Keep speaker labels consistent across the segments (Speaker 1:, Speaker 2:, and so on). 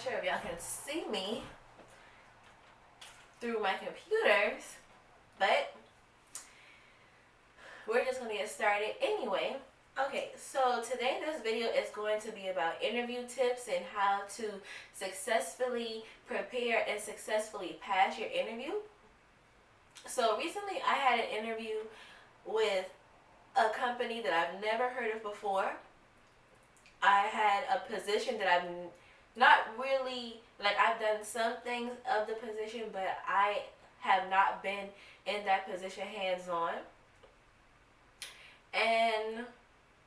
Speaker 1: sure if y'all can see me through my computers, but we're just going to get started anyway. Okay, so today this video is going to be about interview tips and how to successfully prepare and successfully pass your interview. So recently I had an interview with a company that I've never heard of before. I had a position that I've not really, like, I've done some things of the position, but I have not been in that position hands-on. And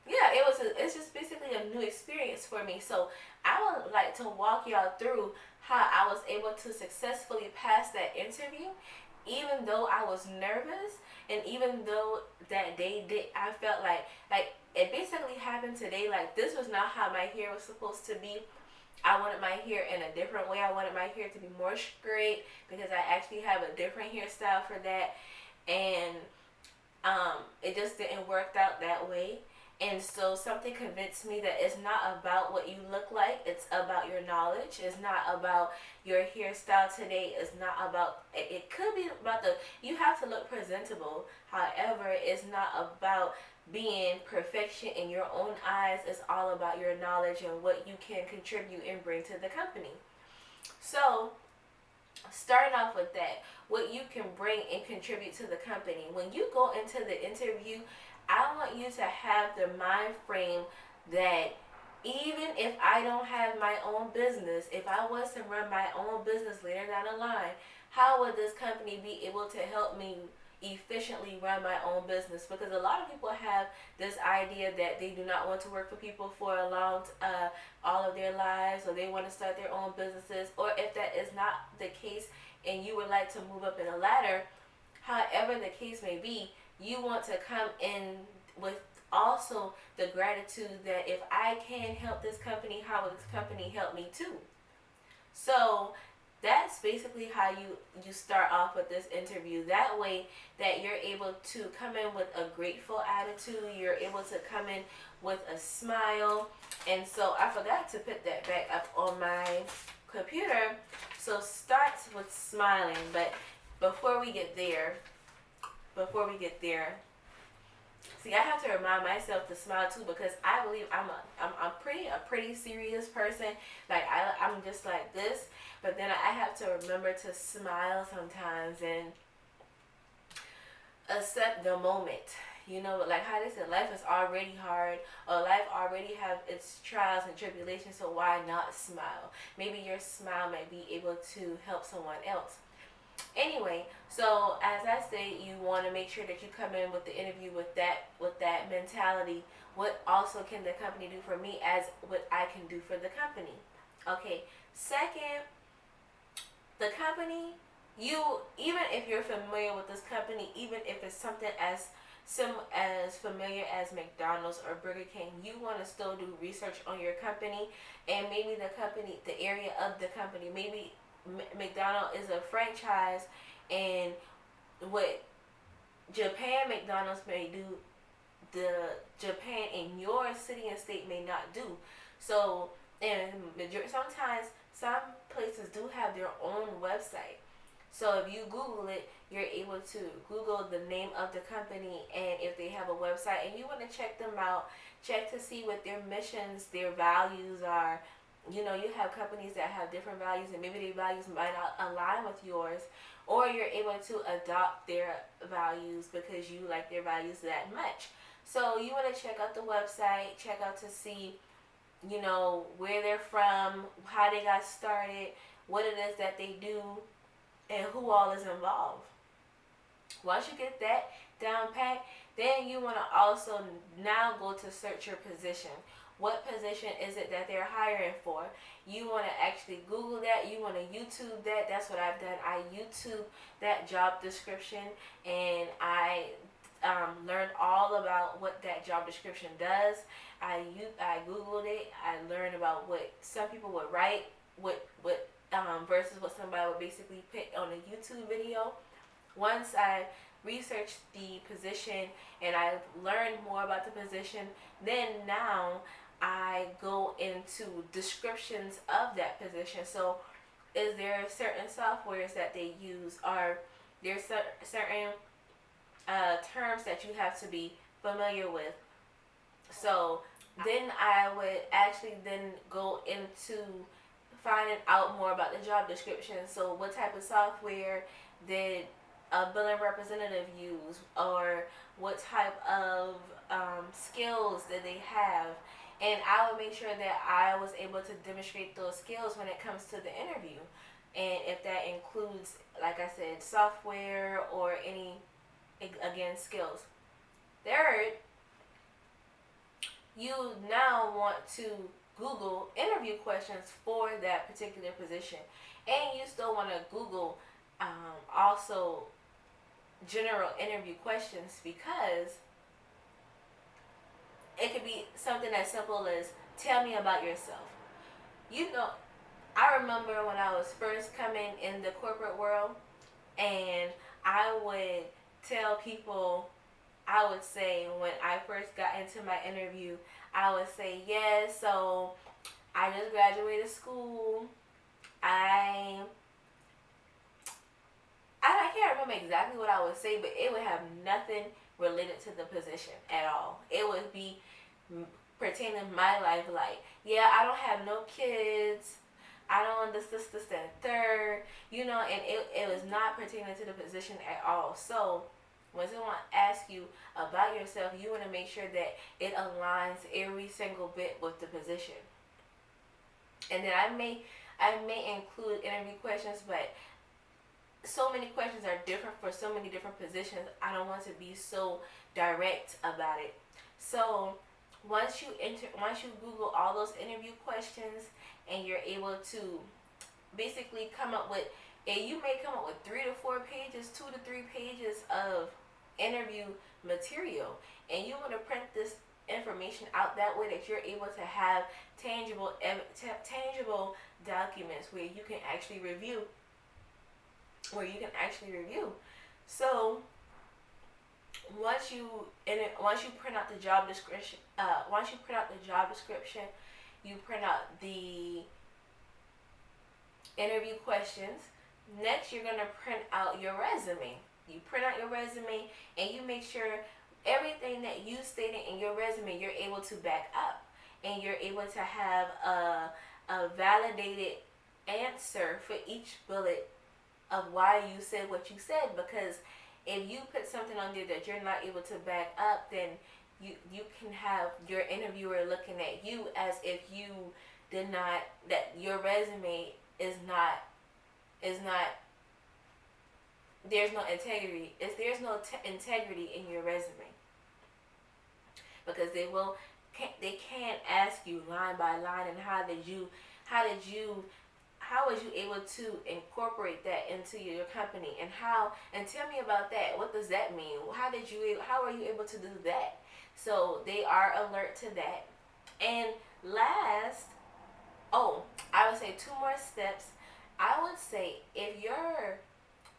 Speaker 1: yeah, it's just basically a new experience for me. So I would like to walk y'all through how I was able to successfully pass that interview, even though I was nervous, and even though that day I felt like it basically happened today. Like, this was not how my hair was supposed to be. I wanted my hair in a different way. I wanted my hair to be more straight because I actually have a different hairstyle for that, and it just didn't work out that way. And so something convinced me that it's not about what you look like, it's about your knowledge. It's not about your hairstyle today. It's not about, it could be about you have to look presentable. However, it's not about being perfection in your own eyes. It's all about your knowledge and what you can contribute and bring to the company. So starting off with that, what you can bring and contribute to the company. When you go into the interview, I want you to have the mind frame that even if I don't have my own business, if I was to run my own business later down the line, how would this company be able to help me efficiently run my own business? Because a lot of people have this idea that they do not want to work for people for a long all of their lives, or they want to start their own businesses, or if that is not the case and you would like to move up in a ladder, however the case may be, you want to come in with also the gratitude that if I can help this company, how will this company help me too? So that's basically how you start off with this interview. That way that you're able to come in with a grateful attitude. You're able to come in with a smile. And so I forgot to put that back up on my computer. So start with smiling. But before we get there, see, I have to remind myself to smile too, because I believe I'm a pretty serious person. Like, I'm just like this, but then I have to remember to smile sometimes and accept the moment. You know, like how they said, life is already hard, or life already have its trials and tribulations, so why not smile? Maybe your smile might be able to help someone else. Anyway, so as I say, you want to make sure that you come in with the interview with that mentality. What also can the company do for me as what I can do for the company? Okay. Second, the company, even if you're familiar with this company, even if it's something as familiar as McDonald's or Burger King, you want to still do research on your company and maybe the area of the company. Maybe McDonald's is a franchise, and what Japan McDonald's may do, the Japan in your city and state may not do. So, and sometimes some places do have their own website. So if you Google it, you're able to Google the name of the company, and if they have a website and you want to check them out, check to see what their missions, their values are. You know, you have companies that have different values, and maybe their values might not align with yours, or you're able to adopt their values because you like their values that much. So you want to check out the website, check out to see, you know, where they're from, how they got started, what it is that they do, and who all is involved. Once you get that down pat, then you want to also now go to search your position. What position is it that they're hiring for? You want to actually Google that. You want to YouTube that. That's what I've done. I YouTube that job description, and I learned all about what that job description does. I Googled it. I learned about what some people would write, versus what somebody would basically put on a YouTube video. Once I researched the position and I learned more about the position, then now I go into descriptions of that position. So, is there certain softwares that they use? Are there certain terms that you have to be familiar with? So then I would actually then go into finding out more about the job description. So what type of software did a billing representative use, or what type of skills did they have? And I would make sure that I was able to demonstrate those skills when it comes to the interview. And if that includes, like I said, software or any, again, skills. Third, you now want to Google interview questions for that particular position. And you still want to Google also general interview questions, because it could be something as simple as, tell me about yourself. You know, I remember when I was first coming in the corporate world, and I would tell people, I would say when I first got into my interview, I would say, yeah, so I just graduated school. I I can't remember exactly what I would say, but it would have nothing related to the position at all. It would be pertaining to my life, like, yeah, I don't have no kids. I don't this and third, and it was not pertaining to the position at all. So when someone asks you about yourself, you want to make sure that it aligns every single bit with the position. And then I may include interview questions, but so many questions are different for so many different positions. I don't want to be so direct about it. So once you Google all those interview questions, and you're able to basically come up with, and you may come up with 3 to 4 pages, 2 to 3 pages of interview material, and you want to print this information out that way that you're able to have tangible documents where you can actually review. So once you print out the job description, you print out the interview questions. Next, you're gonna print out your resume. You print out your resume, and you make sure everything that you stated in your resume, you're able to back up, and you're able to have a validated answer for each bullet of why you said what you said. Because if you put something on there that you're not able to back up, then you can have your interviewer looking at you as if you did not, that your resume is not there's no integrity. There's no integrity in your resume, because they can't ask you line by line, and how was you able to incorporate that into your company, and tell me about that. What does that mean? How are you able to do that? So they are alert to that. And last, I would say 2 more steps. I would say, if your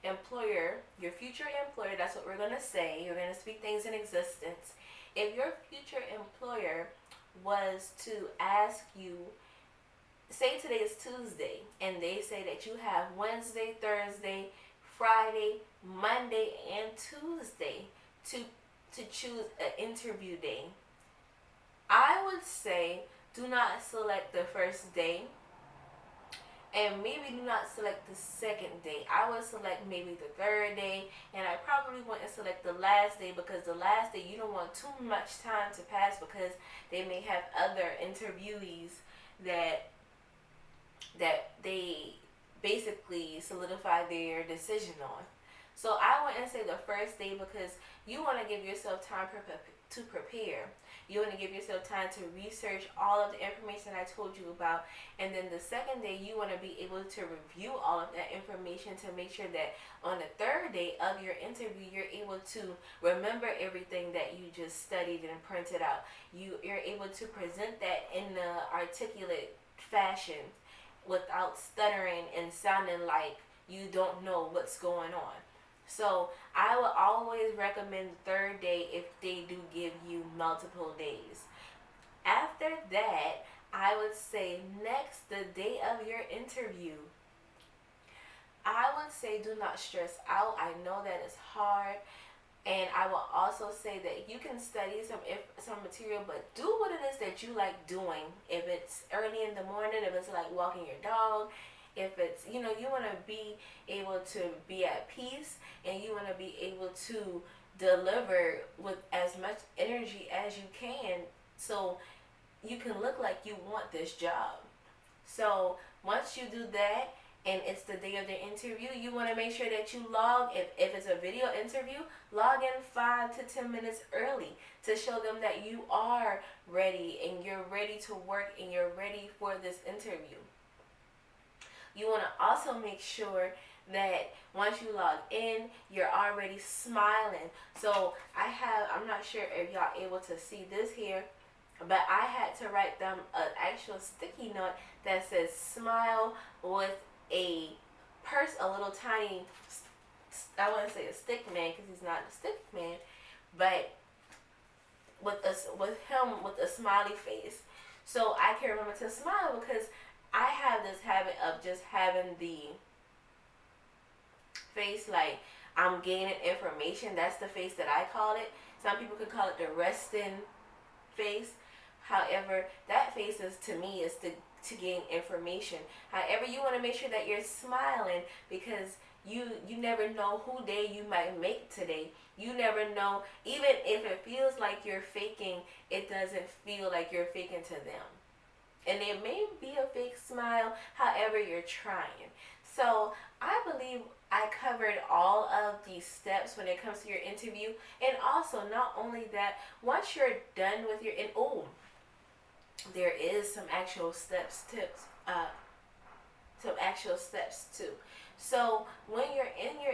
Speaker 1: employer, your future employer, that's what we're going to say, you're going to speak things in existence. If your future employer was to ask you, say today is Tuesday, and they say that you have Wednesday, Thursday, Friday, Monday, and Tuesday to choose an interview day, I would say, do not select the first day, and maybe do not select the second day. I would select maybe the third day, and I probably wouldn't select the last day, because the last day you don't want too much time to pass, because they may have other interviewees that they basically solidify their decision on. So I wouldn't say the first day, because you want to give yourself time to prepare. You want to give yourself time to research all of the information I told you about. And then the second day, you want to be able to review all of that information to make sure that on the third day of your interview, you're able to remember everything that you just studied and printed out. You're able to present that in an articulate fashion without stuttering and sounding like you don't know what's going on. So I would always recommend the third day if they do give you multiple days. After that, I would say next, the day of your interview. I would say do not stress out. I know that it's hard. And I will also say that you can study some material, but do what it is that you like doing. If it's early in the morning, if it's like walking your dog, if it's, you know, you want to be able to be at peace, and you want to be able to deliver with as much energy as you can, so you can look like you want this job. So once you do that, and it's the day of the interview, you want to make sure that you log, if it's a video interview, log in 5 to 10 minutes early to show them that you are ready and you're ready to work and you're ready for this interview. You want to also make sure that once you log in, you're already smiling. So I'm not sure if y'all able to see this here, but I had to write them an actual sticky note that says smile with a little tiny, I want to say a stick man, because he's not a stick man, but with him with a smiley face. So I can remember to smile, because I have this habit of just having the face like I'm gaining information. That's the face that I call it. Some people could call it the resting face. However, that face is, to me, is to gain information. However, you want to make sure that you're smiling, because you never know who day you might make today. You never know. Even if it feels like you're faking, it doesn't feel like you're faking to them. And it may be a fake smile, however you're trying. So I believe I covered all of these steps when it comes to your interview. And also, not only that, once you're done with your, there is some actual tips, some actual steps too. So when you're in your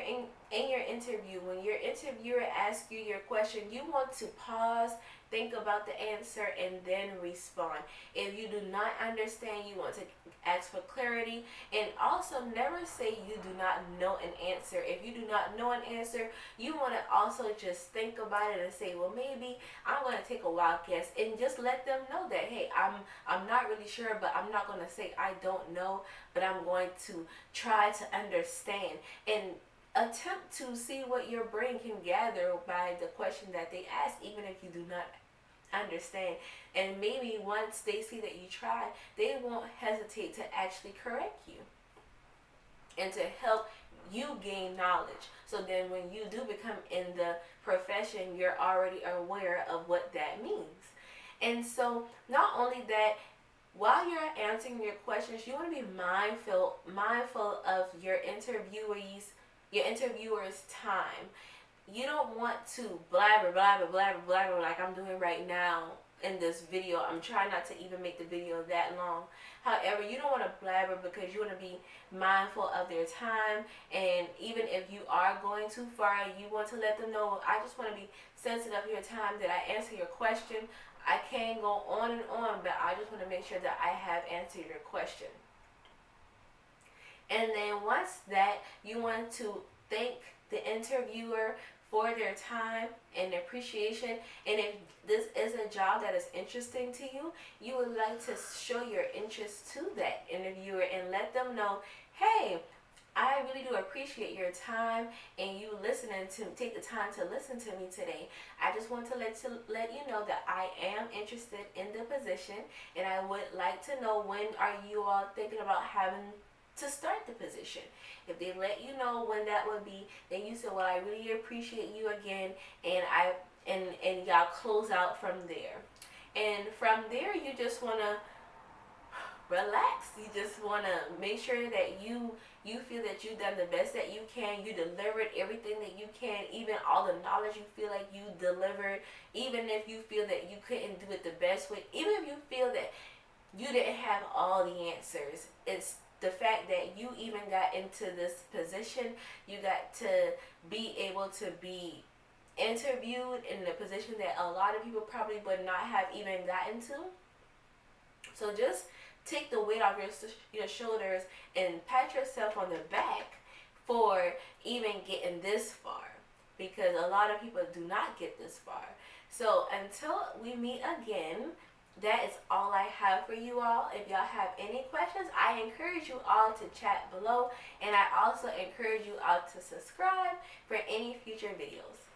Speaker 1: interview, when your interviewer asks you your question, you want to pause, think about the answer, and then respond. If you do not understand, you want to ask for clarity, and also never say you do not know an answer. If you do not know an answer, you want to also just think about it and say, well, maybe I'm going to take a wild guess, and just let them know that, hey, I'm not really sure, but I'm not going to say I don't know, but I'm going to try to understand and attempt to see what your brain can gather by the question that they ask, even if you do not understand. And maybe once they see that you try, they won't hesitate to actually correct you and to help you gain knowledge. So then when you do become in the profession, you're already aware of what that means. And so not only that, while you're answering your questions, you want to be mindful of your interviewer's time. You don't want to blabber like I'm doing right now in this video. I'm trying not to even make the video that long. However, you don't want to blabber, because you want to be mindful of their time. And even if you are going too far, you want to let them know, I just want to be sensitive of your time, that I answer your question. I can go on and on, but I just want to make sure that I have answered your question. And then once that, you want to thank the interviewer for their time and appreciation. And if this is a job that is interesting to you, you would like to show your interest to that interviewer and let them know, hey, I really do appreciate your time and you take the time to listen to me today. I just want to let you know that I am interested in the position, and I would like to know, when are you all thinking about having to start the position? If they let you know when that would be, then you say, well, I really appreciate you again, and y'all close out from there. And from there, you just want to relax. You just want to make sure that you feel that you've done the best that you can. You delivered everything that you can, even all the knowledge you feel like you delivered, even if you feel that you couldn't do it the best way, even if you feel that you didn't have all the answers. It's the fact that you even got into this position. You got to be able to be interviewed in a position that a lot of people probably would not have even gotten to. So just take the weight off your shoulders and pat yourself on the back for even getting this far, because a lot of people do not get this far. So until we meet again, that is all I have for you all. If y'all have any questions, I encourage you all to chat below, and I also encourage you all to subscribe for any future videos.